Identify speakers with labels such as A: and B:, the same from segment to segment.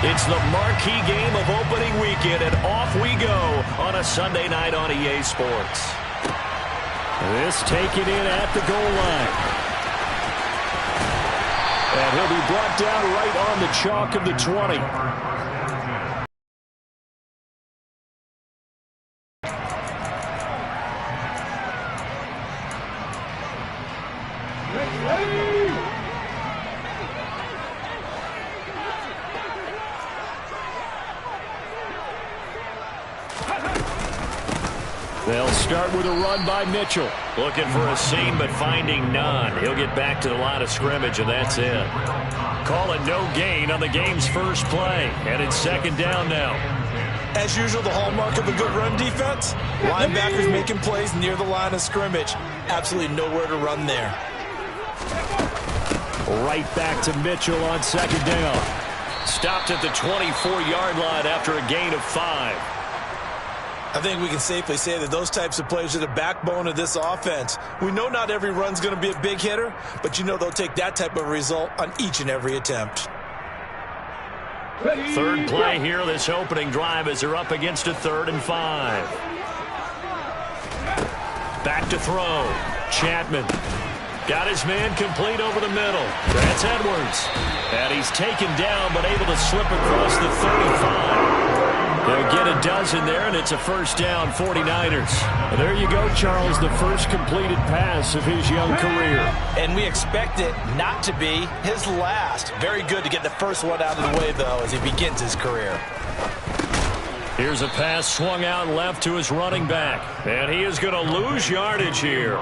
A: It's the marquee game of opening weekend, and off we go on a Sunday night on EA Sports.
B: This taken in at the goal line. And he'll be brought down right on the chalk of the 20. They'll start with a run by Mitchell.
A: Looking for a seam, but finding none. He'll get back to the line of scrimmage, and that's it. Call it no gain on the game's first play. And it's second down now.
C: As usual, the hallmark of a good run defense, linebackers making plays near the line of scrimmage. Absolutely nowhere to run there.
B: Right back to Mitchell on second down.
A: Stopped at the 24-yard line after a gain of 5.
C: I think we can safely say that those types of plays are the backbone of this offense. We know not every run's going to be a big hitter, but you know they'll take that type of result on each and every attempt.
A: Third play here, this opening drive, as they're up against a 3rd and 5. Back to throw. Chapman. Got his man complete over the middle. That's Edwards. And he's taken down, but able to slip across the 35. They'll get a dozen there, and it's a first down, 49ers.
B: Well, there you go, Charles, the first completed pass of his young career.
C: And we expect it not to be his last. Very good to get the first one out of the way, though, as he begins his career.
A: Here's a pass swung out left to his running back. And he is going to lose yardage here.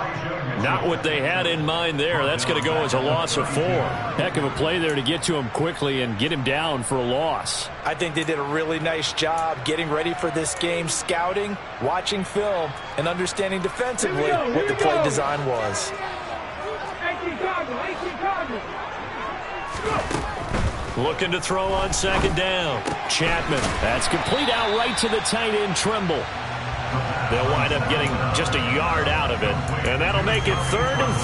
A: Not what they had in mind there. That's going to go as a loss of 4.
B: Heck of a play there to get to him quickly and get him down for a loss.
C: I think they did a really nice job getting ready for this game, scouting, watching film, and understanding defensively what the play design was.
A: Looking to throw on second down. Chapman.
B: That's complete out right to the tight end, Trimble.
A: They'll wind up getting just a yard out of it. And that'll make it 3rd and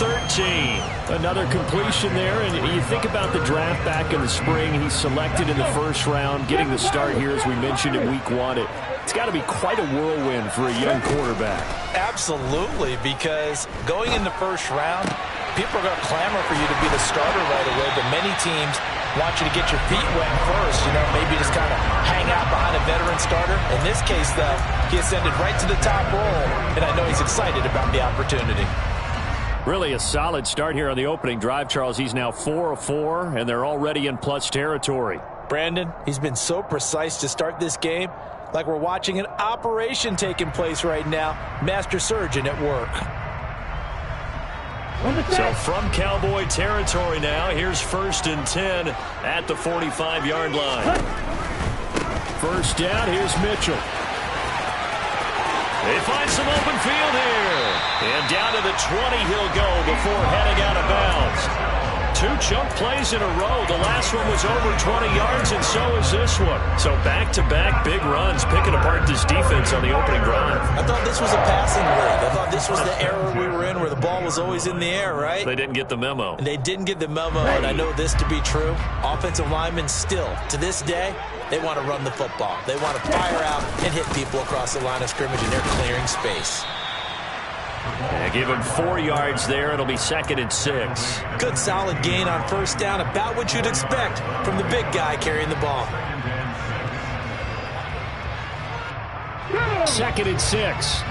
A: 13.
B: Another completion there. And you think about the draft back in the spring. He's selected in the first round, getting the start here, as we mentioned, in week 1. It's got to be quite a whirlwind for a young quarterback.
C: Absolutely, because going in the first round, people are going to clamor for you to be the starter right away, but many teams want you to get your feet wet first, maybe just kind of hang out behind a veteran starter. In this case, though, he ascended right to the top role, and I know he's excited about the opportunity.
B: Really a solid start here on the opening drive, Charles. He's now 4 of 4, and they're already in plus territory.
C: Brandon, he's been so precise to start this game, like we're watching an operation taking place right now. Master surgeon at work.
A: So from Cowboy territory now, here's 1st and 10 at the 45-yard line.
B: First down, here's Mitchell.
A: They find some open field here. And down to the 20 he'll go before heading out of bounds. 2 chunk plays in a row. The last one was over 20 yards, and so is this one. So back-to-back big runs, picking apart this defense on the opening drive.
C: I thought this was a passing league. I thought this was the era we were in where the ball was always in the air, right?
A: They didn't get the memo.
C: And they didn't get the memo, and I know this to be true. Offensive linemen still, to this day, they want to run the football. They want to fire out and hit people across the line of scrimmage, and they're clearing space.
A: Yeah, give him 4 yards there. It'll be 2nd and 6.
C: Good solid gain on first down. About what you'd expect from the big guy carrying the ball.
B: 2nd and 6.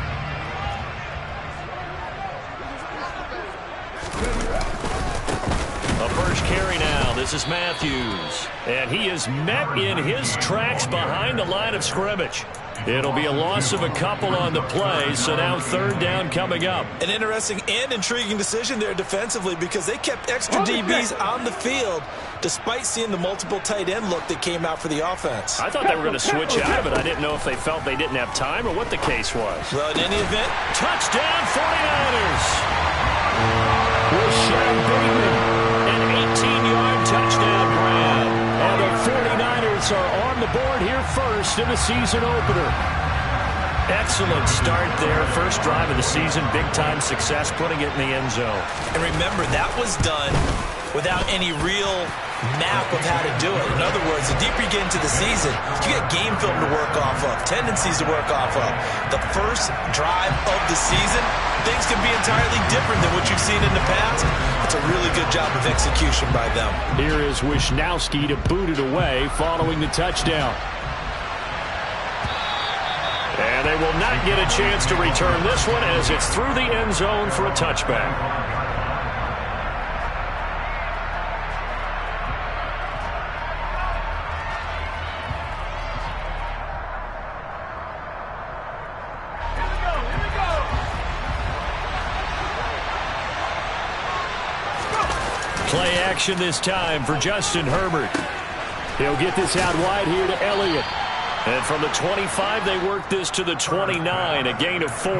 A: A first carry now. This is Matthews. And he is met in his tracks behind the line of scrimmage. It'll be a loss of a couple on the play, so now 3rd down coming up.
C: An interesting and intriguing decision there defensively, because they kept extra DBs on the field despite seeing the multiple tight end look that came out for the offense.
A: I thought they were going to switch out of it. I didn't know if they felt they didn't have time or what the case was.
C: Well, in any event,
A: touchdown 49ers. Rashad Bateman, an 18-yard touchdown grab.
B: And the 49ers are on the board here first in the season opener.
A: Excellent start there. First drive of the season. Big-time success putting it in the end zone.
C: And remember, that was done without any real map of how to do it. In other words, the deeper you get into the season, you get game film to work off of, tendencies to work off of. The first drive of the season, things can be entirely different than what you've seen in the past. It's a really good job of execution by them.
B: Here is Wisnowski to boot it away following the touchdown. And they will not get a chance to return this one as it's through the end zone for a touchback. Play action this time for Justin Herbert. He'll get this out wide here to Elliott. And from the 25, they work this to the 29, a gain of 4.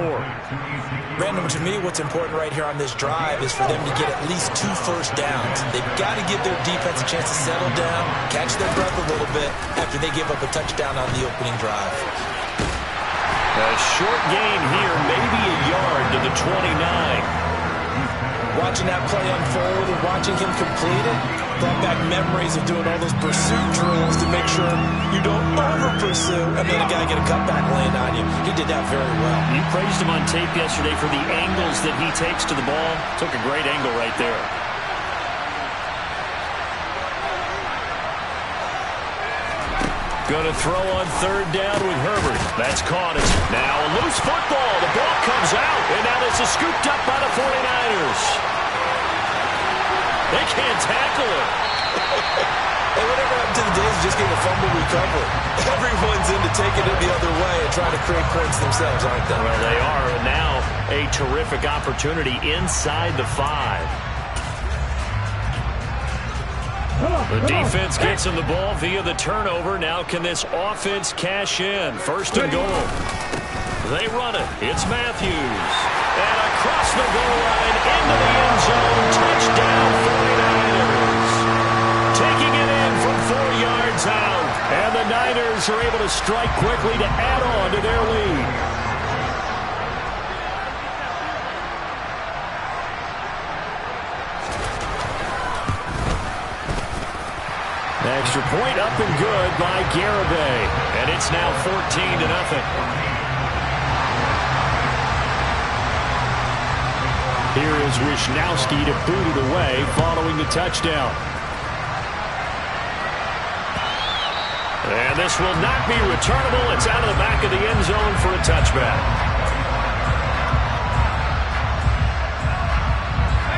C: Brandon, to me, what's important right here on this drive is for them to get at least 2 first downs. They've got to give their defense a chance to settle down, catch their breath a little bit after they give up a touchdown on the opening drive.
B: A short gain here, maybe a yard to the 29.
C: Watching that play unfold and watching him complete it brought back memories of doing all those pursuit drills to make sure you don't over-pursue and then a guy get a cutback lane on you. He did that very well.
B: You praised him on tape yesterday for the angles that he takes to the ball. Took a great angle right there. Going to throw on third down with Herbert. That's caught. It's now a loose football. The ball comes out, and now this is scooped up by the 49ers. They can't tackle it.
C: Hey, whatever happened to the days of just getting a fumble recovery? Everyone's into taking it the other way and trying to create prints themselves, aren't they?
B: Well, they are, and now a terrific opportunity inside the 5. The defense gets him the ball via the turnover. Now can this offense cash in? First and goal. They run it. It's Matthews. And across the goal line into the end zone. Touchdown 49ers. Taking it in from 4 yards out. And the Niners are able to strike quickly to add on to their lead. Extra point up and good by Garibay. And it's now 14-0. Here is Wisnowski to boot it away following the touchdown. And this will not be returnable. It's out of the back of the end zone for a touchback.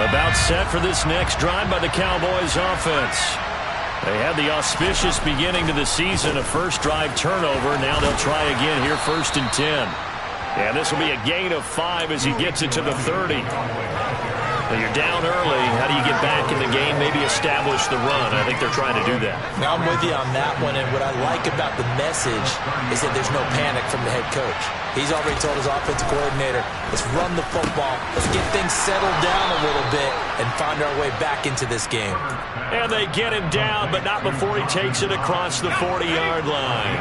B: About set for this next drive by the Cowboys offense. They had the auspicious beginning to the season, a first drive turnover. Now they'll try again here, first and 10. And this will be a gain of 5 as he gets it to the 30. Now you're down early. How do you get back in the game? Maybe establish the run. I think they're trying to do that.
C: Now I'm with you on that one, and what I like about the message is that there's no panic from the head coach. He's already told his offensive coordinator, let's run the football, let's get things settled down a little bit and find our way back into this game.
B: And they get him down, but not before he takes it across the 40-yard line.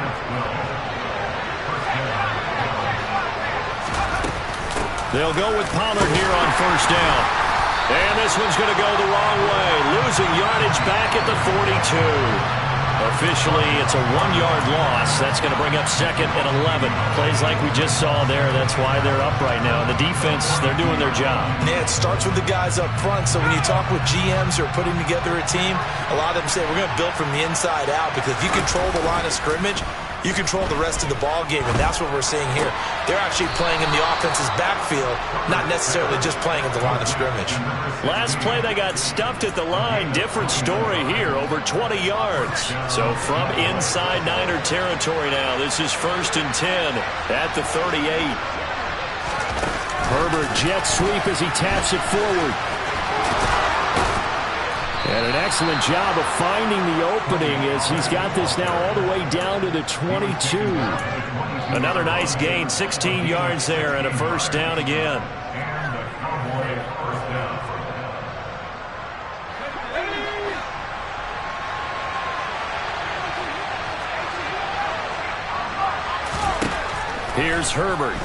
B: They'll go with Pollard here on first down. And this one's going to go the wrong way. Losing yardage back at the 42. Officially, it's a 1-yard loss. That's going to bring up second and 11. Plays like we just saw there. That's why they're up right now. The defense, they're doing their job.
C: Yeah, it starts with the guys up front. So when you talk with GMs who are putting together a team, a lot of them say we're going to build from the inside out, because if you control the line of scrimmage, you control the rest of the ball game, and that's what we're seeing here. They're actually playing in the offense's backfield, not necessarily just playing at the line of scrimmage.
B: Last play, they got stuffed at the line. Different story here, over 20 yards. So from inside Niner territory now, this is first and 10 at the 38. Herbert jet sweep as he taps it forward. And an excellent job of finding the opening as he's got this now all the way down to the 22. Another nice gain, 16 yards there, and a first down again. Here's Herbert.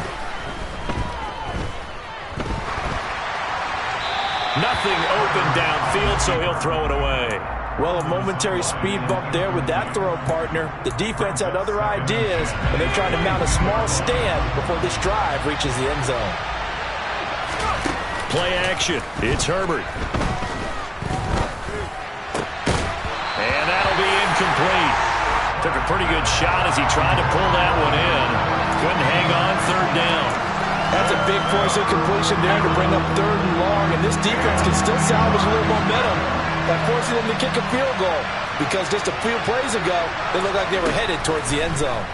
B: Nothing open downfield, so he'll throw it away.
C: Well, a momentary speed bump there with that throw, partner. The defense had other ideas, and they're trying to mount a small stand before this drive reaches the end zone.
B: Play action. It's Herbert. And that'll be incomplete. Took a pretty good shot as he tried to pull that one in. Couldn't hang on, third down.
C: That's a big force of completion there to bring up third and long, and this defense can still salvage a little momentum by forcing them to kick a field goal, because just a few plays ago, they looked like they were headed towards the end zone.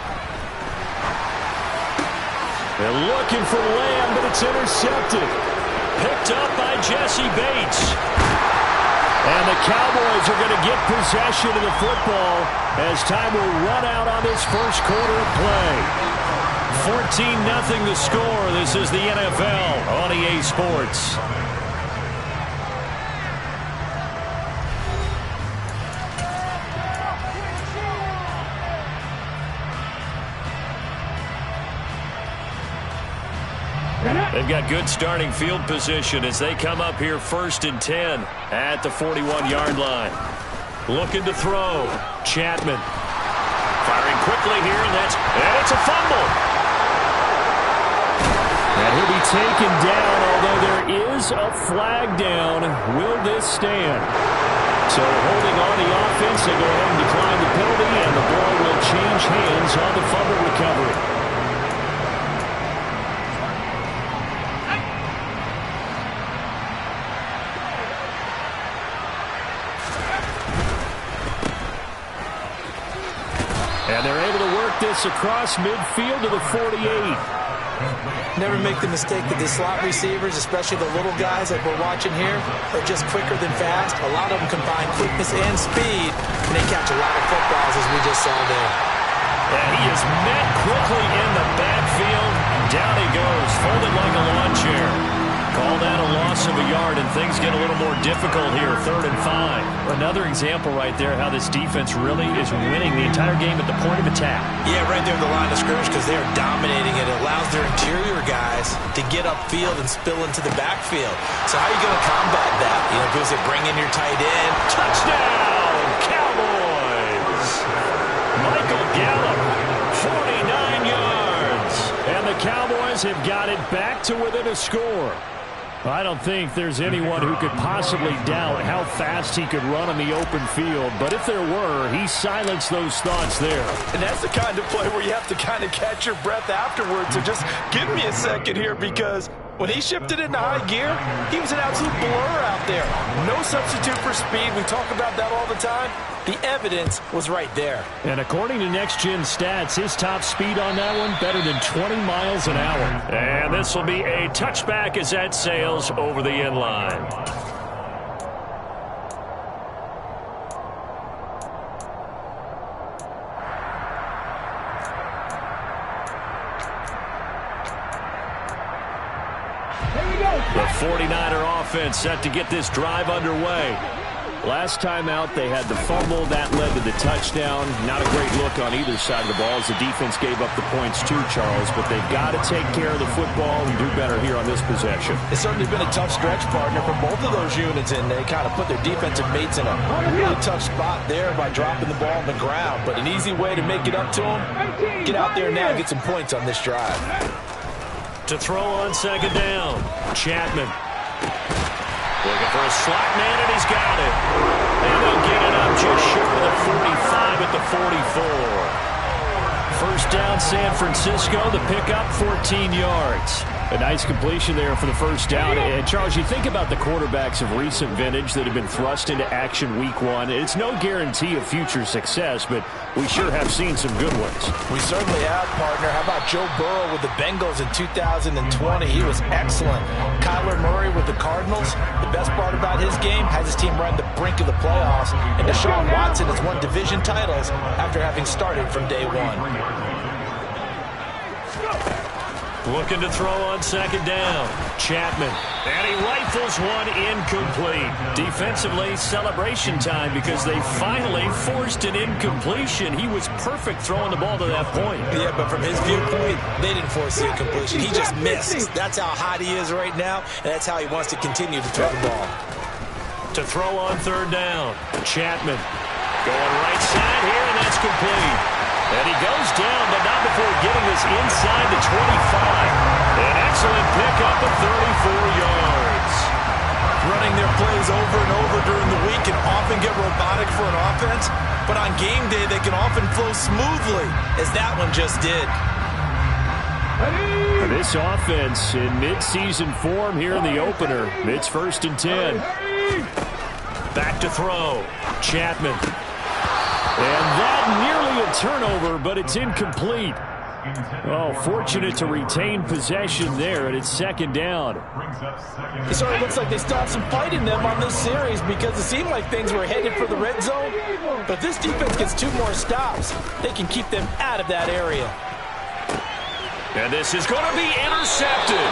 B: They're looking for Lamb, but it's intercepted. Picked up by Jesse Bates. And the Cowboys are going to get possession of the football as time will run out on this first quarter of play. 14-0 the score. This is the NFL on EA Sports. They've got good starting field position as they come up here 1st and 10 at the 41-yard line. Looking to throw. Chapman. Firing quickly here, and it's a fumble. And he'll be taken down, although there is a flag down. Will this stand? So holding on the offense, they go ahead and decline the penalty, and the ball will change hands on the fumble recovery. And they're able to work this across midfield to the 48.
C: Never make the mistake that the slot receivers, especially the little guys like we're watching here, are just quicker than fast. A lot of them combine quickness and speed, and they catch a lot of footballs, as we just saw there.
B: And he is met quickly in the backfield. Down he goes, folded like a lawn chair. Call that a loss of a yard, and things get a little more difficult here, 3rd and 5. Another example right there how this defense really is winning the entire game at the point of attack.
C: Yeah, right there at the line of scrimmage, because they are dominating it. It allows their interior guys to get upfield and spill into the backfield. So how are you going to combat that? You know, because they bring in your tight end.
B: Touchdown, Cowboys! Michael Gallup, 49 yards. And the Cowboys have got it back to within a score. I don't think there's anyone who could possibly doubt how fast he could run on the open field. But if there were, he silenced those thoughts there.
C: And that's the kind of play where you have to kind of catch your breath afterwards. So just give me a second here, because when he shifted into high gear, he was an absolute blur out there. No substitute for speed. We talk about that all the time. The evidence was right there.
B: And according to Next Gen Stats, his top speed on that one, better than 20 miles an hour. And this will be a touchback as that sails over the end line. The 49er offense set to get this drive underway. Last time out, they had the fumble. That led to the touchdown. Not a great look on either side of the ball as the defense gave up the points too, Charles. But they've got to take care of the football and do better here on this possession.
C: It's certainly been a tough stretch, partner, for both of those units, and they kind of put their defensive mates in a really tough spot there by dropping the ball on the ground. But an easy way to make it up to them, get out there now and get some points on this drive.
B: To throw on 2nd down, Chapman. Looking for a slot man, and he's got it. And they'll get it up just short of the 45 at the 44. First down, San Francisco. The pickup, 14 yards. A nice completion there for the first down. And, Charles, you think about the quarterbacks of recent vintage that have been thrust into action week 1. It's no guarantee of future success, but we sure have seen some good ones.
C: We certainly have, partner. How about Joe Burrow with the Bengals in 2020? He was excellent. Kyler Murray with the Cardinals. The best part about his game has his team right on the brink of the playoffs. And Deshaun Watson has won division titles after having started from day one.
B: Looking to throw on second down. Chapman. And he rifles one incomplete. Defensively, celebration time because they finally forced an incompletion. He was perfect throwing the ball to that point.
C: Yeah, but from his viewpoint, they didn't force the incompletion. He just missed. That's how hot he is right now, and that's how he wants to continue to throw the ball.
B: To throw on third down. Chapman. Going right side here, and that's complete. And he goes down, but not before getting this inside the 25. An excellent pickup of 34 yards.
C: Running their plays over and over during the week can often get robotic for an offense, but on game day they can often flow smoothly, as that one just did.
B: This offense in midseason form here in the opener. It's 1st and 10. Back to throw. Chapman. And that nearly a turnover, but it's incomplete. Oh, fortunate to retain possession there, and it's second down.
C: It certainly looks like they still have some fight in them on this series because it seemed like things were headed for the red zone. But if this defense gets 2 more stops, they can keep them out of that area.
B: And this is going to be intercepted.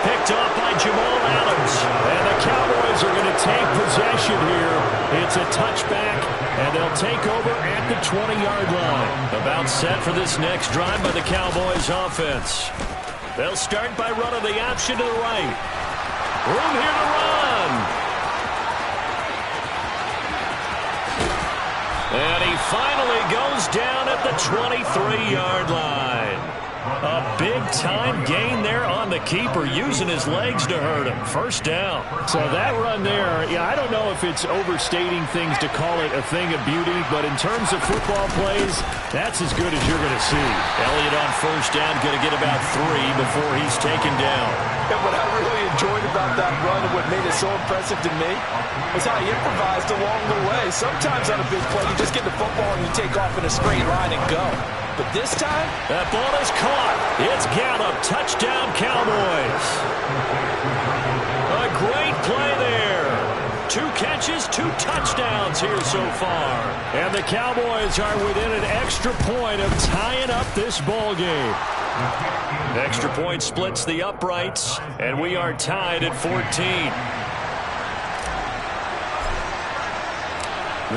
B: Picked off by Jamal Adams. And the Cowboys are going to take possession here. It's a touchback, and they'll take over at the 20-yard line. About set for this next drive by the Cowboys offense. They'll start by running the option to the right. Room here to run. And he finally goes down at the 23-yard line. A big-time gain there on the keeper, using his legs to hurt him. First down. So that run there, yeah, I don't know if it's overstating things to call it a thing of beauty, but in terms of football plays, that's as good as you're going to see. Elliott on first down, going to get about 3 before he's taken down.
C: And what I really enjoyed about that run and what made it so impressive to me was how he improvised along the way. Sometimes on a big play, you just get the football and you take off in a straight line and go. But this time,
B: that ball is caught. It's Gallup. Touchdown, Cowboys. A great play there. 2 catches, 2 touchdowns here so far. And the Cowboys are within an extra point of tying up this ball game. Extra point splits the uprights, and we are tied at 14.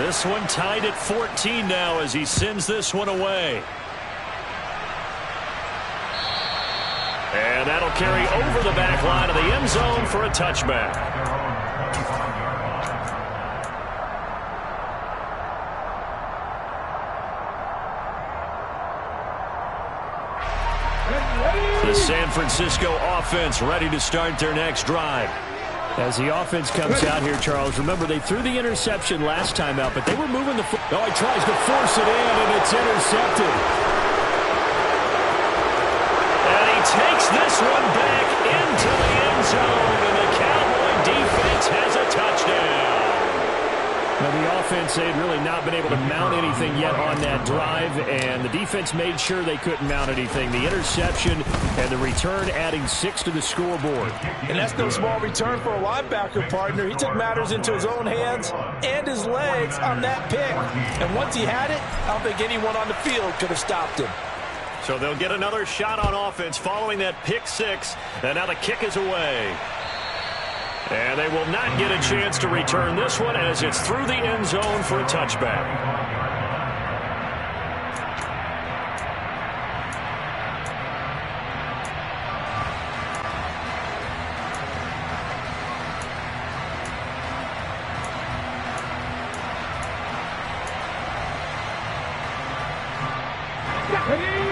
B: This one tied at 14 now as he sends this one away. And that'll carry over the back line of the end zone for a touchback. The San Francisco offense ready to start their next drive. As the offense comes out here, Charles, remember they threw the interception last time out, but they were moving the football. Oh, he tries to force it in, and it's intercepted. Takes this one back into the end zone, and the Cowboy defense has a touchdown. Now, the offense, they had really not been able to mount anything yet on that drive, and the defense made sure they couldn't mount anything. The interception and the return adding 6 to the scoreboard. And that's no small return for a linebacker partner. He took matters into his own hands and his legs on that pick. And once he had it, I don't think anyone on the field could have stopped him. So they'll get another shot on offense following that pick 6. And now the kick is away. And they will not get a chance to return this one as it's through the end zone for a touchback.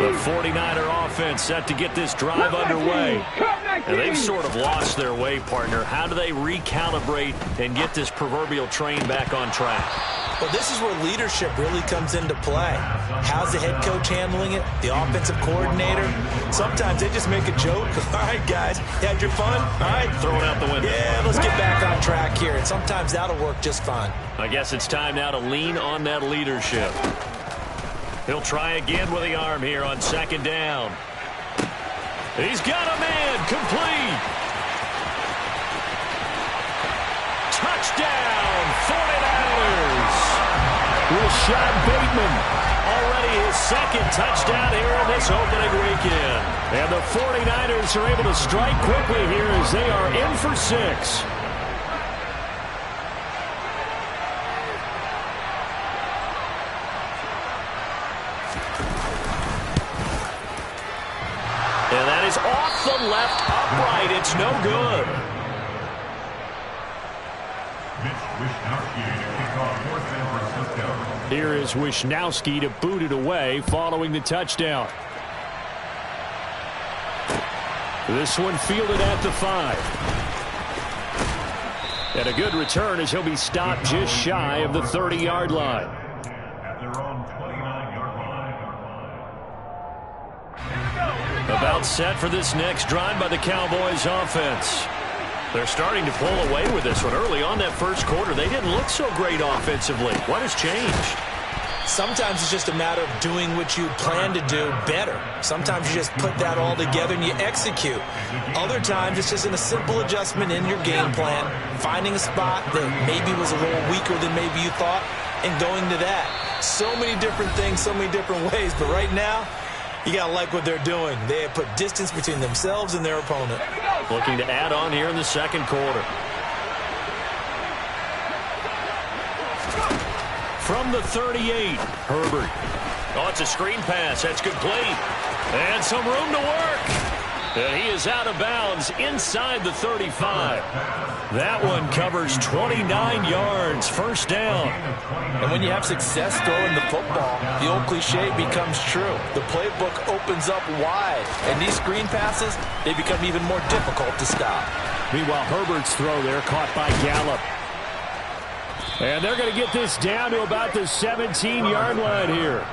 B: The 49er offense set to get this drive underway. And they've sort of lost their way, partner. How do they recalibrate and get this proverbial train back on track?
C: Well, this is where leadership really comes into play. How's the head coach handling it? The offensive coordinator? Sometimes they just make a joke. All right, guys, you had your fun? All right.
B: Throw it out the window.
C: Yeah, let's get back on track here. And sometimes that'll work just fine.
B: I guess it's time now to lean on that leadership. He'll try again with the arm here on second down. He's got a man, complete. Touchdown, 49ers. Rashad Bateman
A: Already his second touchdown here in this opening weekend. And the 49ers are able to strike quickly here as they are in for 6. And that is off the left upright. It's no good. Here is Wishnowski to boot it away following the touchdown. This one fielded at the 5. And a good return as he'll be stopped just shy of the 30-yard line.
D: At their own 29-yard line.
A: About set for this next drive by the Cowboys offense. They're starting to pull away with this one. Early on that first quarter, they didn't look so great offensively. What has changed?
C: Sometimes it's just a matter of doing what you plan to do better. Sometimes you just put that all together and you execute. Other times it's just a simple adjustment in your game plan, finding a spot that maybe was a little weaker than maybe you thought, and going to that. So many different things, so many different ways, but right now, you got to like what they're doing. They have put distance between themselves and their opponent.
A: Looking to add on here in the second quarter. From the 38, Herbert. Oh, it's a screen pass. That's complete. And some room to work. And he is out of bounds inside the 35. That one covers 29 yards. First down.
C: And when you have success throwing the football, the old cliche becomes true. The playbook opens up wide. And these screen passes, they become even more difficult to stop.
A: Meanwhile, Herbert's throw there caught by Gallup. And they're going to get this down to about the 17-yard line here.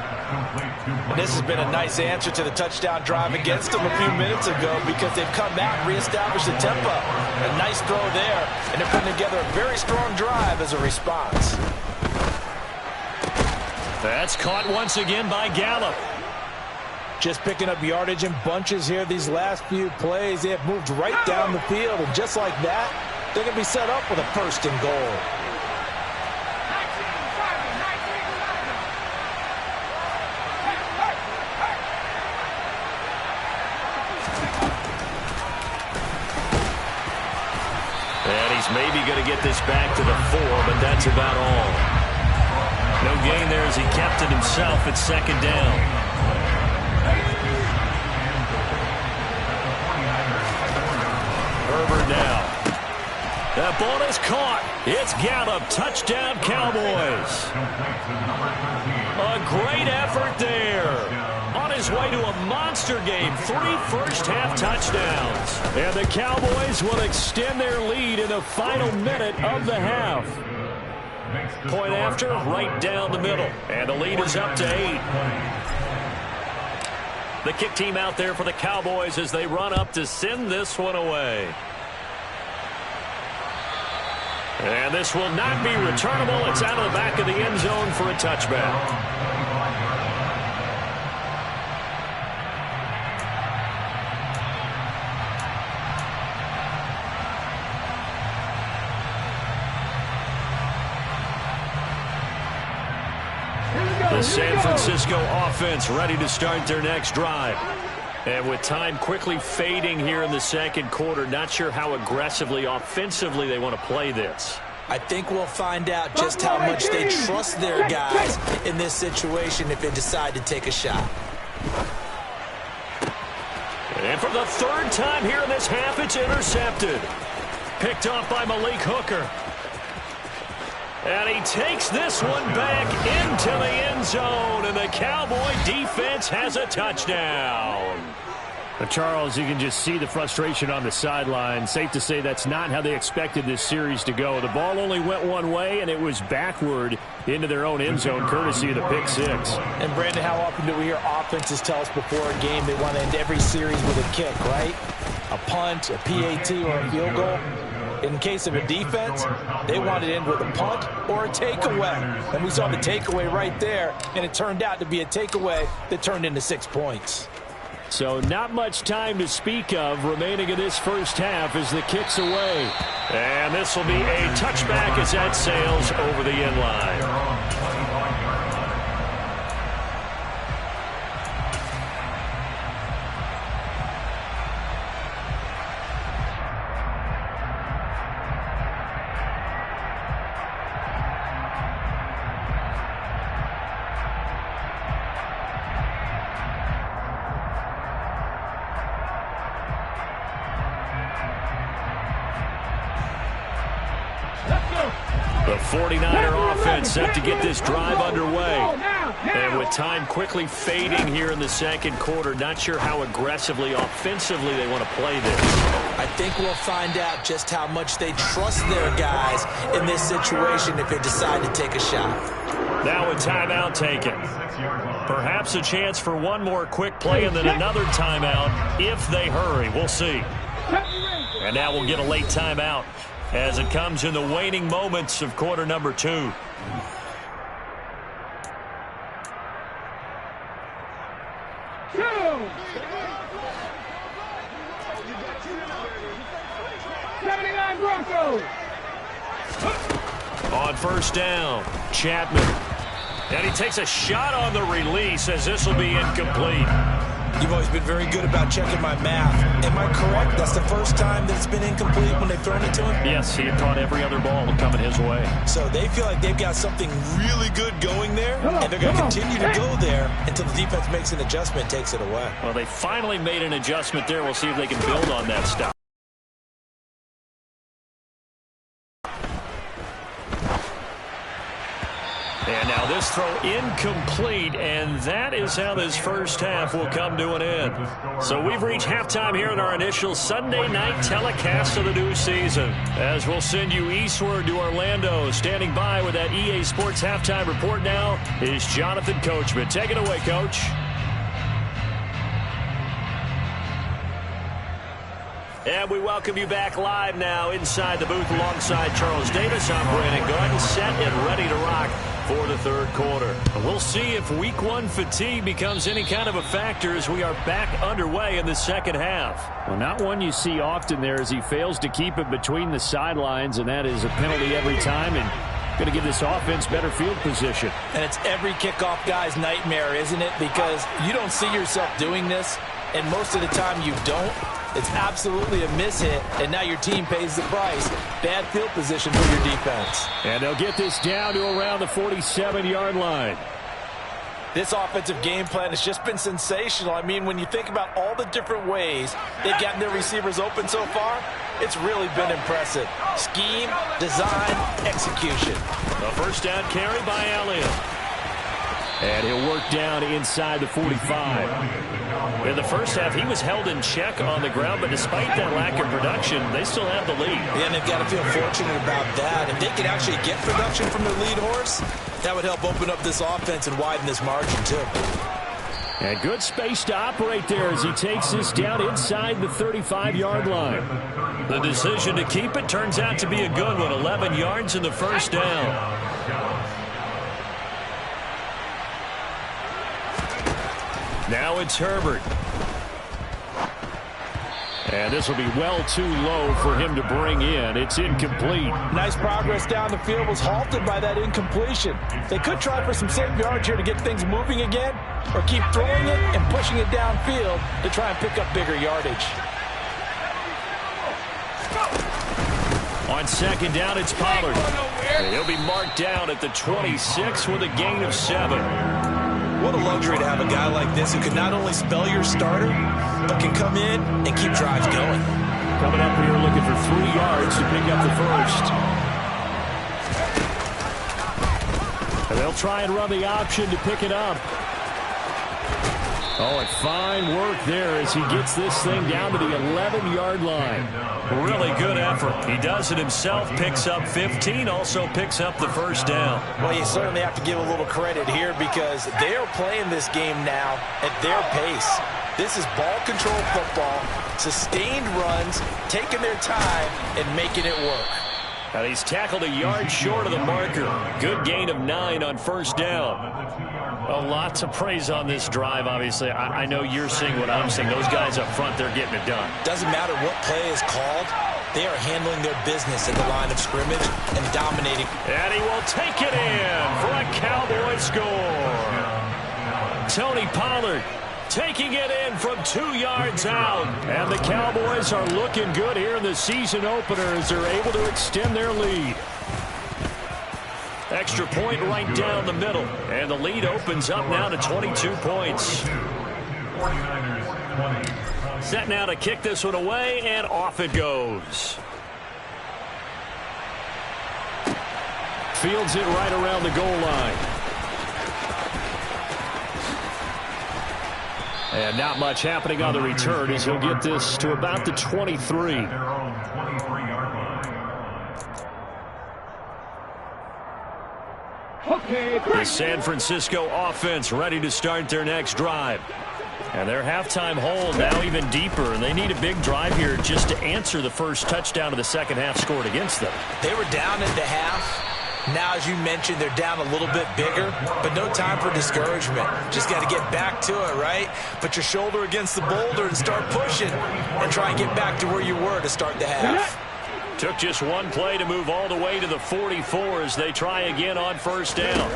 C: And this has been a nice answer to the touchdown drive against them a few minutes ago because they've come out and reestablished the tempo. A nice throw there, and they're putting together a very strong drive as a response.
A: That's caught once again by Gallup.
C: Just picking up yardage in bunches here these last few plays. They have moved right down the field, and just like that, they're going to be set up with a first and goal.
A: And he's maybe going to get this back to the 4, but that's about all. No gain there as he kept it himself at second down. Herbert now. That ball is caught. It's Gallup. Touchdown, Cowboys. A great effort there. On his way to a monster game. 3 first-half touchdowns. And the Cowboys will extend their lead in the final minute of the half. Point after, right down the middle. And the lead is up to 8. The kick team out there for the Cowboys as they run up to send this one away. And this will not be returnable. It's out of the back of the end zone for a touchback. The San Francisco offense ready to start their next drive. And with time quickly fading here in the second quarter, not sure how aggressively, offensively they want to play this.
C: I think we'll find out just how much they trust their guys in this situation if they decide to take a shot.
A: And for the third time here in this half, it's intercepted. Picked off by Malik Hooker. And he takes this one back into the end zone, and the Cowboy defense has a touchdown. Charles, you can just see the frustration on the sideline. Safe to say that's not how they expected this series to go. The ball only went one way, and it was backward into their own end zone, courtesy of the pick 6.
C: And, Brandon, how often do we hear offenses tell us before a game they want to end every series with a kick, right? A punt, a PAT, or a field goal? In case of a defense, they want to end with a punt or a takeaway. And we saw the takeaway right there, and it turned out to be a takeaway that turned into 6 points.
A: So not much time to speak of remaining in this first half as the kick's away. And this will be a touchback as that sails over the end line.
B: 49er offense set to get this drive underway. And with time quickly fading here in the second quarter, not sure how aggressively, offensively they want to play this.
C: I think we'll find out just how much they trust their guys in this situation if they decide to take a shot.
B: Now a timeout taken. Perhaps a chance for one more quick play and then another timeout if they hurry. We'll see. And now we'll get a late timeout as it comes in the waning moments of quarter number 2.
E: 79 Broncos.
B: On first down, Chapman. And he takes a shot on the release as this will be incomplete.
C: You've always been very good about checking my math. Am I correct? That's the first time that it's been incomplete when they've thrown it to him?
B: Yes, he had caught every other ball coming his way.
C: So they feel like they've got something really good going there, and they're going to continue to go there until the defense makes an adjustment, takes it away.
B: Well, they finally made an adjustment there. We'll see if they can build on that stop. And now this throw incomplete, and that is how this first half will come to an end. So we've reached halftime here in our initial Sunday night telecast of the new season. As we'll send you eastward to Orlando, standing by with that EA Sports halftime report now is Jonathan Coachman. Take it away, Coach. And we welcome you back live now inside the booth alongside Charles Davis. I'm Brandon Garden, set and ready to rock for the third quarter. We'll see if week 1 fatigue becomes any kind of a factor as we are back underway in the second half.
A: Well, not one you see often there as he fails to keep it between the sidelines, and that is a penalty every time and going to give this offense better field position.
C: And it's every kickoff guy's nightmare, isn't it? Because you don't see yourself doing this, and most of the time you don't. It's absolutely a mishit, and now your team pays the price. Bad field position for your defense.
A: And they'll get this down to around the 47-yard line.
C: This offensive game plan has just been sensational. I mean, when you think about all the different ways they've gotten their receivers open so far, it's really been impressive. Scheme, design, execution.
B: A first down carry by Elliott.
A: And he'll work down inside the 45.
B: In the first half, he was held in check on the ground, but despite that lack of production, they still have the lead.
C: Yeah, and they've got to feel fortunate about that. If they could actually get production from their lead horse, that would help open up this offense and widen this margin, too.
A: And good space to operate there as he takes this down inside the 35-yard line.
B: The decision to keep it turns out to be a good one. 11 yards in the first down. Now it's Herbert.
A: And this will be well too low for him to bring in. It's incomplete.
C: Nice progress down the field, was halted by that incompletion. They could try for some safe yards here to get things moving again, or keep throwing it and pushing it downfield to try and pick up bigger yardage.
B: On second down, it's Pollard. And he'll be marked down at the 26 with a gain of 7.
C: What a luxury to have a guy like this who can not only spell your starter, but can come in and keep drives going.
A: Coming up here looking for 3 yards to pick up the first. And they'll try and run the option to pick it up. Oh, and fine work there as he gets this thing down to the 11-yard line.
B: Really good effort. He does it himself, picks up 15, also picks up the first down.
C: Well, you certainly have to give a little credit here because they are playing this game now at their pace. This is ball control football, sustained runs, taking their time and making it work.
B: And he's tackled a yard short of the marker. Good gain of 9 on first down. A lot to praise on this drive, obviously. I know you're seeing what I'm seeing. Those guys up front, they're getting it done.
C: Doesn't matter what play is called. They are handling their business at the line of scrimmage and dominating.
B: And he will take it in for a Cowboy score. Tony Pollard taking it in from 2 yards out. And the Cowboys are looking good here in the season opener as they're able to extend their lead. Extra point right down the middle. And the lead opens up now to 22 points. Set now to kick this one away, and off it goes. Fields it right around the goal line. And not much happening on the return as he'll get this to about the 23.
D: Their own 23-yard line.
B: The San Francisco offense ready to start their next drive. And their halftime hold now even deeper, and they need a big drive here just to answer the first touchdown of the second half scored against them.
C: They were down at the half. Now, as you mentioned, they're down a little bit bigger, but no time for discouragement. Just got to get back to it, right? Put your shoulder against the boulder and start pushing and try and get back to where you were to start the half.
B: Took just one play to move all the way to the 44 as they try again on first down.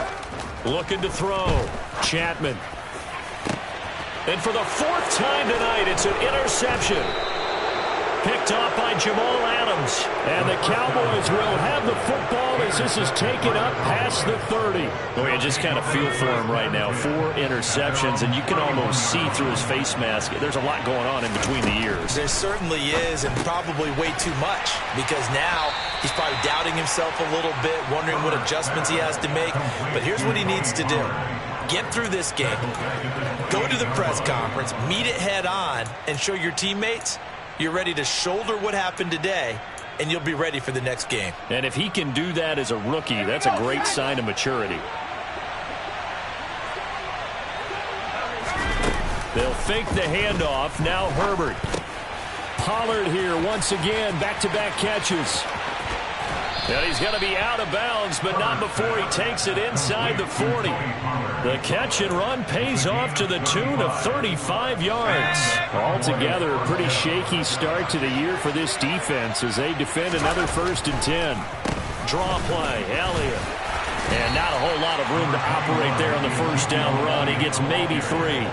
B: Looking to throw. Chapman. And for the fourth time tonight, it's an interception. Picked off by Jamal Adams. And the Cowboys will have the football as this is taken up past the 30. Well, you just kind of feel for him right now. 4 interceptions, and you can almost see through his face mask. There's a lot going on in between the ears.
C: There certainly is, and probably way too much, because now he's probably doubting himself a little bit, wondering what adjustments he has to make. But here's what he needs to do. Get through this game. Go to the press conference, meet it head on, and show your teammates you're ready to shoulder what happened today, and you'll be ready for the next game.
B: And if he can do that as a rookie, that's a great sign of maturity. They'll fake the handoff. Now Herbert. Pollard here once again. Back-to-back catches. And he's going to be out of bounds, but not before he takes it inside the 40. The catch and run pays off to the tune of 35 yards. Altogether, a pretty shaky start to the year for this defense as they defend another 1st and 10. Draw play, Elliott. And not a whole lot of room to operate there on the first down run. He gets maybe 3.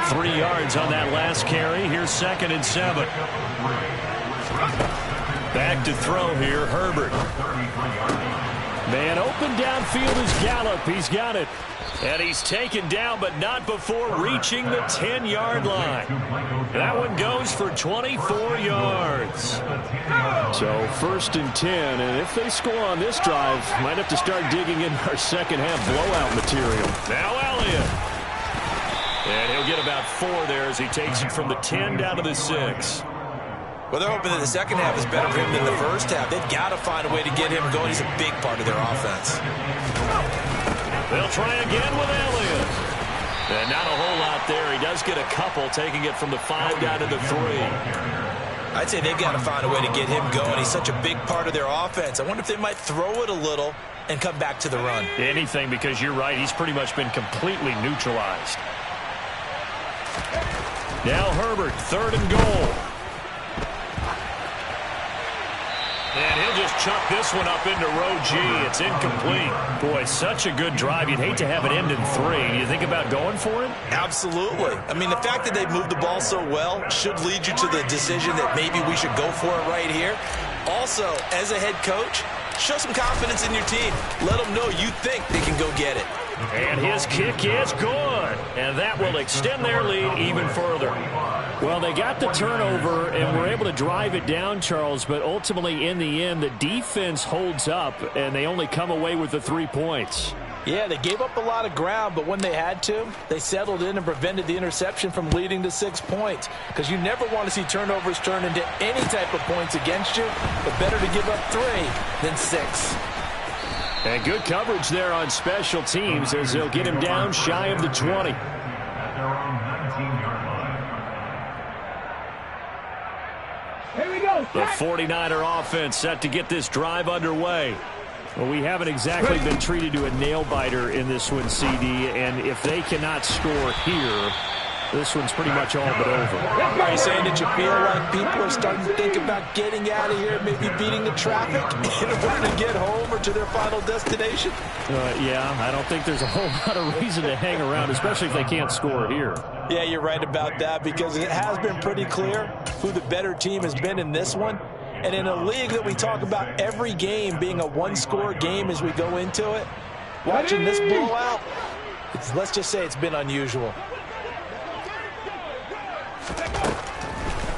B: 3 yards on that last carry. Here's 2nd and 7. Back to throw here, Herbert. Man open downfield is Gallup. He's got it. And he's taken down, but not before reaching the 10-yard line. That one goes for 24 yards. So 1st and 10, and if they score on this drive, might have to start digging in our second half blowout material. Now Elliott. And he'll get about 4 there as he takes it from the 10 down to the 6.
C: Well, they're hoping that the second half is better for him than the first half. They've got to find a way to get him going. He's a big part of their offense.
B: They'll try again with Elliott. And not a whole lot there. He does get a couple, taking it from the 5 down to the 3.
C: I'd say they've got to find a way to get him going. He's such a big part of their offense. I wonder if they might throw it a little and come back to the run.
B: Anything, because you're right. He's pretty much been completely neutralized. Now Herbert, 3rd and goal. And he'll just chuck this one up into row G. It's incomplete. Boy, such a good drive. You'd hate to have it end in 3. You think about going for it?
C: Absolutely. I mean, the fact that they've moved the ball so well should lead you to the decision that maybe we should go for it right here. Also, as a head coach, show some confidence in your team. Let them know you think they can go get it.
B: And his kick is good. And that will extend their lead even further. Well, they got the turnover and were able to drive it down, Charles, but ultimately in the end, the defense holds up, and they only come away with the 3 points.
C: Yeah, they gave up a lot of ground, but when they had to, they settled in and prevented the interception from leading to 6 points. Because you never want to see turnovers turn into any type of points against you, but better to give up 3 than 6.
B: And good coverage there on special teams as they'll get him down shy of the 20.
D: At their own 19-yard line.
E: Here we go.
B: The 49er offense set to get this drive underway. Well, we haven't exactly been treated to a nail-biter in this one, CD, and if they cannot score here, this one's pretty much all but over.
C: Are you saying that you feel like people are starting to think about getting out of here, maybe beating the traffic in order to get home or to their final destination?
B: Yeah, I don't think there's a whole lot of reason to hang around, especially if they can't score here.
C: Yeah, you're right about that, because it has been pretty clear who the better team has been in this one. And in a league that we talk about every game being a one-score game as we go into it, watching this blowout, let's just say it's been unusual.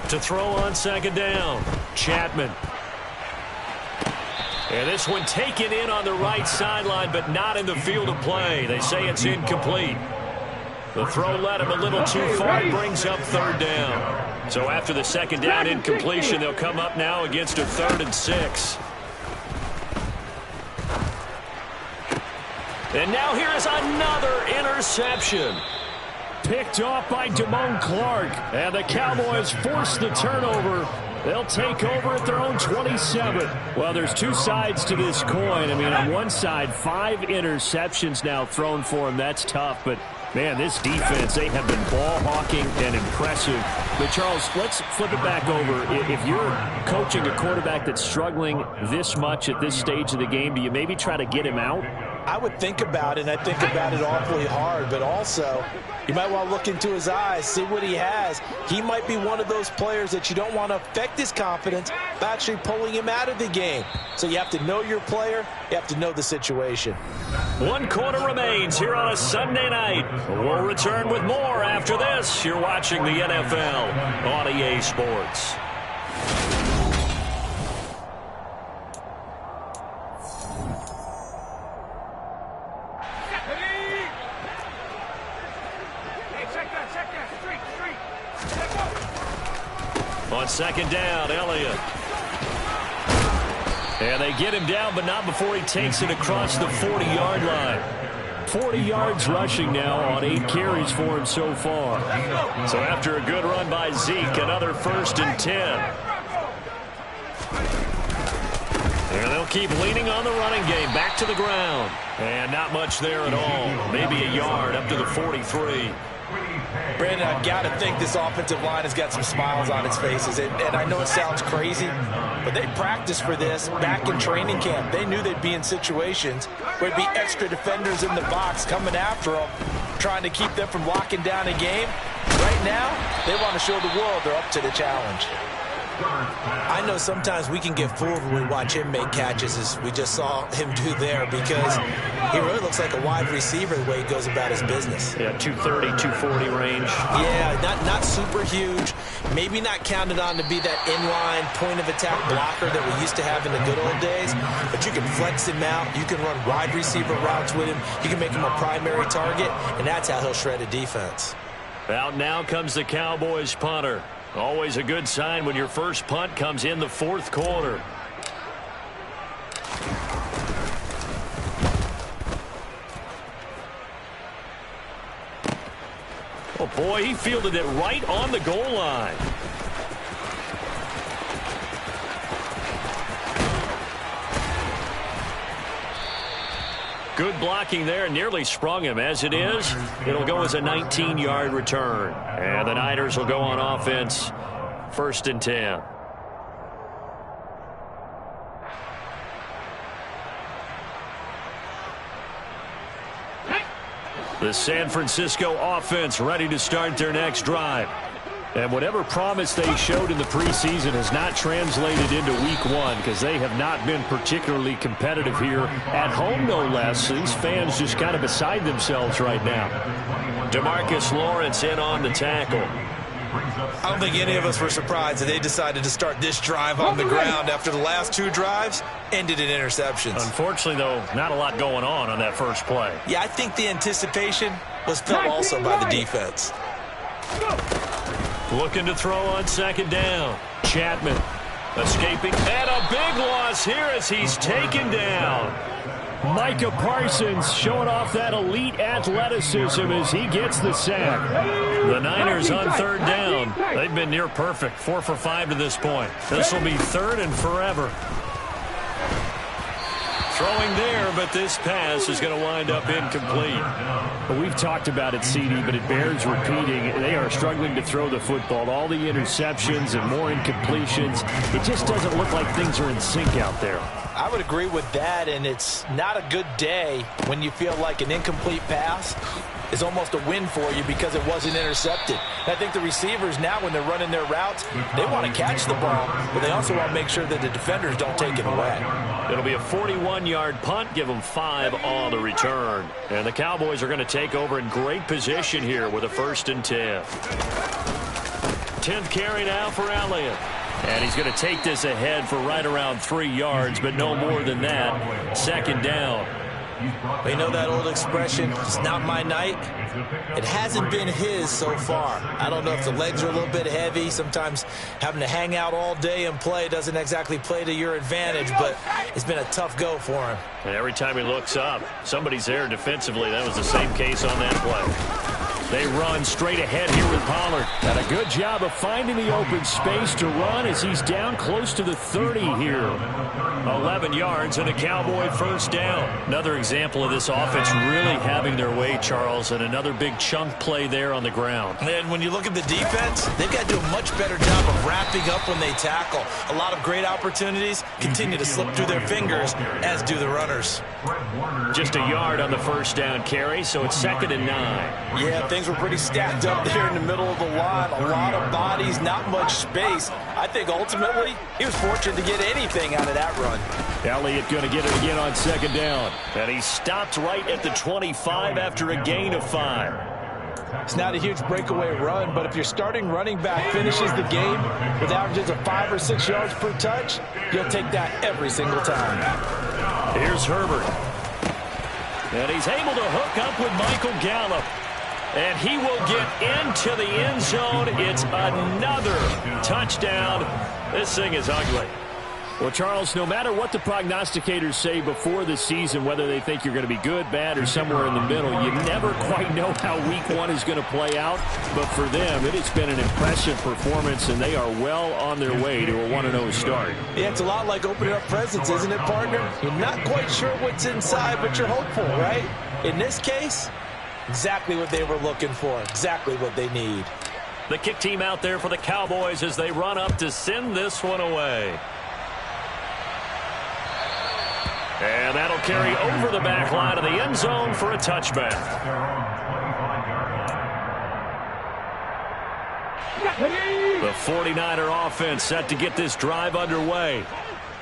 B: To throw on 2nd down, Chapman. And this one taken in on the right sideline, but not in the field of play. They say it's incomplete. The throw led him a little too far. Brings up third down. So after the second down incompletion, they'll come up now against a 3rd and 6. And now here is another interception. Picked off by Damone Clark. And the Cowboys force the turnover. They'll take over at their own 27. Well, there's two sides to this coin. I mean, on one side, 5 interceptions now thrown for him. That's tough. But, man, this defense, they have been ball hawking and impressive. But, Charles, let's flip it back over. If you're coaching a quarterback that's struggling this much at this stage of the game, do you maybe try to get him out?
C: I would think about it, and I think about it awfully hard, but also you might want to look into his eyes, see what he has. He might be one of those players that you don't want to affect his confidence by actually pulling him out of the game. So you have to know your player, you have to know the situation.
B: 1 quarter remains here on a Sunday night. We'll return with more after this. You're watching the NFL on EA Sports. On second down, Elliott. And they get him down, but not before he takes it across the 40-yard line. 40 yards rushing now on 8 carries for him so far. So after a good run by Zeke, another 1st and 10. And they'll keep leaning on the running game. Back to the ground. And not much there at all. Maybe a yard up to the 43.
C: Brandon, I've got to think this offensive line has got some smiles on its faces. And I know it sounds crazy, but they practiced for this back in training camp. They knew they'd be in situations where there'd be extra defenders in the box coming after them, trying to keep them from locking down a game. Right now, they want to show the world they're up to the challenge. I know sometimes we can get fooled when we watch him make catches, as we just saw him do there, because he really looks like a wide receiver the way he goes about his business.
B: Yeah, 230, 240 range.
C: Yeah, not super huge. Maybe not counted on to be that inline point-of-attack blocker that we used to have in the good old days, but you can flex him out. You can run wide receiver routes with him. You can make him a primary target, and that's how he'll shred a defense.
B: Out now comes the Cowboys punter. Always a good sign when your first punt comes in the 4th quarter. Oh, boy, he fielded it right on the goal line. Good blocking there, nearly sprung him. As it is, it'll go as a 19-yard return. And the Niners will go on offense, 1st and 10. The San Francisco offense ready to start their next drive. And whatever promise they showed in the preseason has not translated into week 1, because they have not been particularly competitive here at home, no less. These fans just kind of beside themselves right now. DeMarcus Lawrence in on the tackle.
C: I don't think any of us were surprised that they decided to start this drive on the ground after the last 2 drives ended in interceptions.
B: Unfortunately, though, not a lot going on that first play.
C: Yeah, I think the anticipation was felt also by the defense.
B: Looking to throw on second down. Chapman escaping. And a big loss here as he's taken down. Micah Parsons showing off that elite athleticism as he gets the sack. The Niners on 3rd down. They've been near perfect. 4 for 5 to this point. This will be 3rd and forever. Throwing there, but this pass is going to wind up incomplete. Well, we've talked about it, CD, but it bears repeating. They are struggling to throw the football. All the interceptions and more incompletions. It just doesn't look like things are in sync out there.
C: I would agree with that, and it's not a good day when you feel like an incomplete pass is almost a win for you because it wasn't intercepted. And I think the receivers now, when they're running their routes, they want to catch the ball, but they also want to make sure that the defenders don't take it away.
B: It'll be a 41-yard punt, give them 5 on the return. And the Cowboys are going to take over in great position here with a 1st and 10. 10th carry now for Elliott.
A: And he's going to take this ahead for right around 3 yards, but no more than that. Second down.
C: You know that old expression, it's not my night? It hasn't been his so far. I don't know if the legs are a little bit heavy. Sometimes having to hang out all day and play doesn't exactly play to your advantage, but it's been a tough go for him.
A: And every time he looks up, somebody's there defensively. That was the same case on that play. They run straight ahead here with Pollard. And a good job of finding the open space to run as he's down close to the 30 here. 11 yards and a Cowboy first down. Another example of this offense really having their way, Charles, and another big chunk play there on the ground.
C: And when you look at the defense, they've got to do a much better job of wrapping up when they tackle. A lot of great opportunities continue to slip through their fingers, as do the runners.
A: Just a yard on the first down carry, so it's 2nd and 9.
C: Yeah, things were pretty stacked up there in the middle of the line. A lot of bodies, not much space. I think ultimately he was fortunate to get anything out of that run.
A: Elliott going to get it again on 2nd down. And he stopped right at the 25 after a gain of 5.
C: It's not a huge breakaway run, but if your starting running back finishes the game with averages of 5 or 6 yards per touch, you'll take that every single time.
A: Here's Herbert. And he's able to hook up with Michael Gallup. And he will get into the end zone. It's another touchdown. This thing is ugly. Well, Charles, no matter what the prognosticators say before the season, whether they think you're going to be good, bad, or somewhere in the middle, you never quite know how week 1 is going to play out. But for them, it has been an impressive performance, and they are well on their way to a 1-0 start.
C: Yeah, it's a lot like opening up presents, isn't it, partner? You're not quite sure what's inside, but you're hopeful, right? In this case, exactly what they were looking for, exactly what they need.
A: The kick team out there for the Cowboys as they run up to send this one away. And that'll carry over the back line of the end zone for a touchback. The 49er offense set to get this drive underway.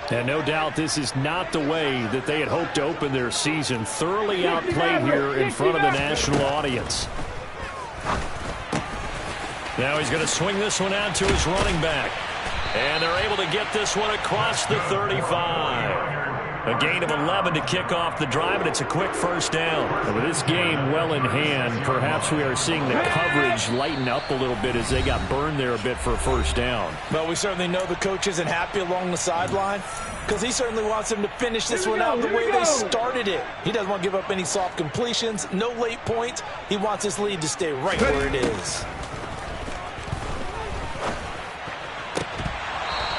A: And no doubt this is not the way that they had hoped to open their season. Thoroughly outplayed here in front of the national audience. Now he's going to swing this one out to his running back. And they're able to get this one across the 35. A gain of 11 to kick off the drive, and it's a quick first down. And with this game well in hand, perhaps we are seeing the coverage lighten up a little bit as they got burned there a bit for a first down.
C: Well, we certainly know the coach isn't happy along the sideline because he certainly wants them to finish this one out the way they started it. He doesn't want to give up any soft completions, no late points. He wants his lead to stay right where it is.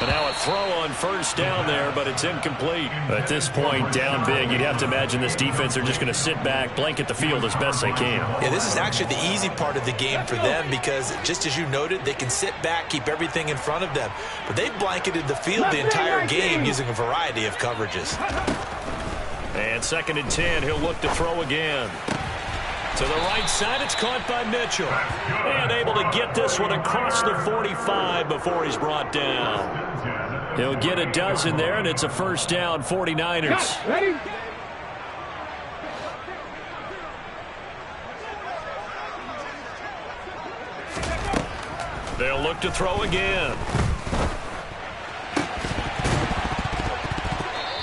A: But now a throw on first down there, but it's incomplete. At this point, down big, you'd have to imagine this defense are just going to sit back, blanket the field as best they can.
C: Yeah, this is actually the easy part of the game for them because, just as you noted, they can sit back, keep everything in front of them. But they blanketed the field the entire game using a variety of coverages.
A: And 2nd and 10, he'll look to throw again. To the right side, it's caught by Mitchell. And able to get this one across the 45 before he's brought down. He'll get a dozen there, and it's a first down, 49ers.
E: Ready?
A: They'll look to throw again.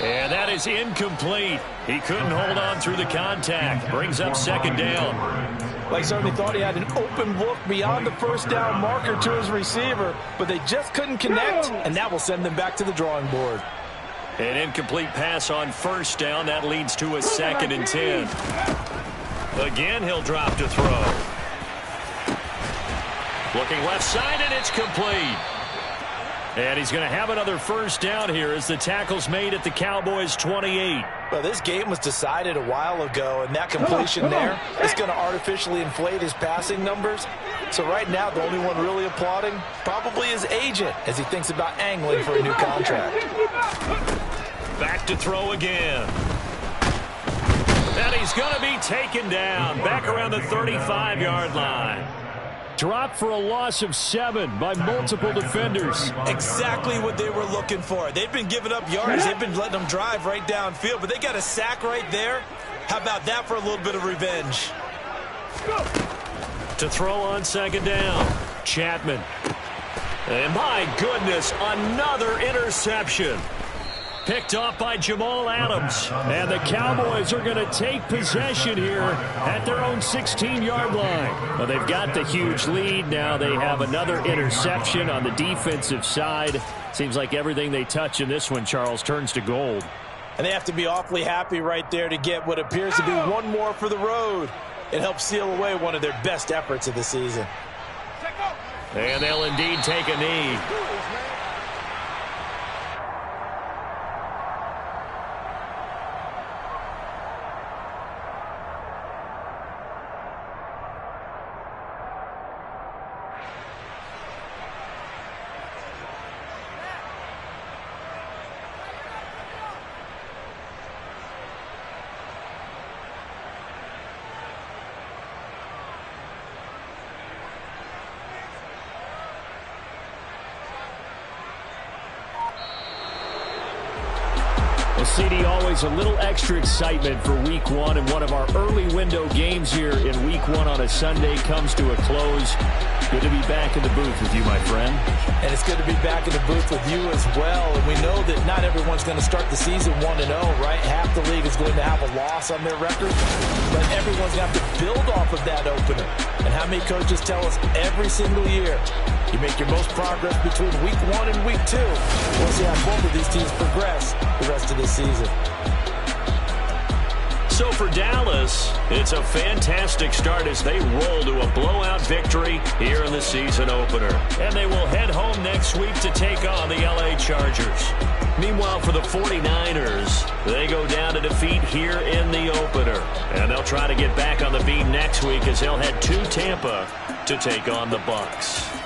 A: And that is incomplete. He couldn't hold on through the contact. Brings up 2nd down.
C: Well, he certainly thought he had an open look beyond the first down marker to his receiver, but they just couldn't connect, and that will send them back to the drawing board.
A: An incomplete pass on first down. That leads to a 2nd and 10. Again, he'll drop to throw. Looking left side, and it's complete. And he's going to have another first down here as the tackle's made at the Cowboys' 28.
C: Well, this game was decided a while ago, and that completion there is going to artificially inflate his passing numbers. So right now, the only one really applauding probably his agent as he thinks about angling for a new contract.
A: Back to throw again. And he's going to be taken down back around the 35-yard line. Dropped for a loss of 7 by multiple defenders.
C: Exactly what they were looking for. They've been giving up yards. They've been letting them drive right downfield, but they got a sack right there. How about that for a little bit of revenge?
A: To throw on 2nd down, Chapman. And my goodness, another interception. Picked off by Jamal Adams. And the Cowboys are going to take possession here at their own 16-yard line. Well, they've got the huge lead. Now they have another interception on the defensive side. Seems like everything they touch in this one, Charles, turns to gold.
C: And they have to be awfully happy right there to get what appears to be one more for the road. It helps seal away one of their best efforts of the season.
A: And they'll indeed take a knee. Well, CD, always a little extra excitement for Week 1, and one of our early window games here in Week 1 on a Sunday comes to a close. Good to be back in the booth with you, my friend.
C: And it's good to be back in the booth with you as well. And we know that not everyone's going to start the season 1-0, right? Half the league is going to have a loss on their record, but everyone's going to have to build off of that opener. And how many coaches tell us every single year, you make your most progress between Week 1 and Week 2. We'll see how both of these teams progress the rest of the season.
A: So for Dallas, it's a fantastic start as they roll to a blowout victory here in the season opener. And they will head home next week to take on the LA Chargers. Meanwhile, for the 49ers, they go down to defeat here in the opener. And they'll try to get back on the beat next week as they'll head to Tampa to take on the Bucs.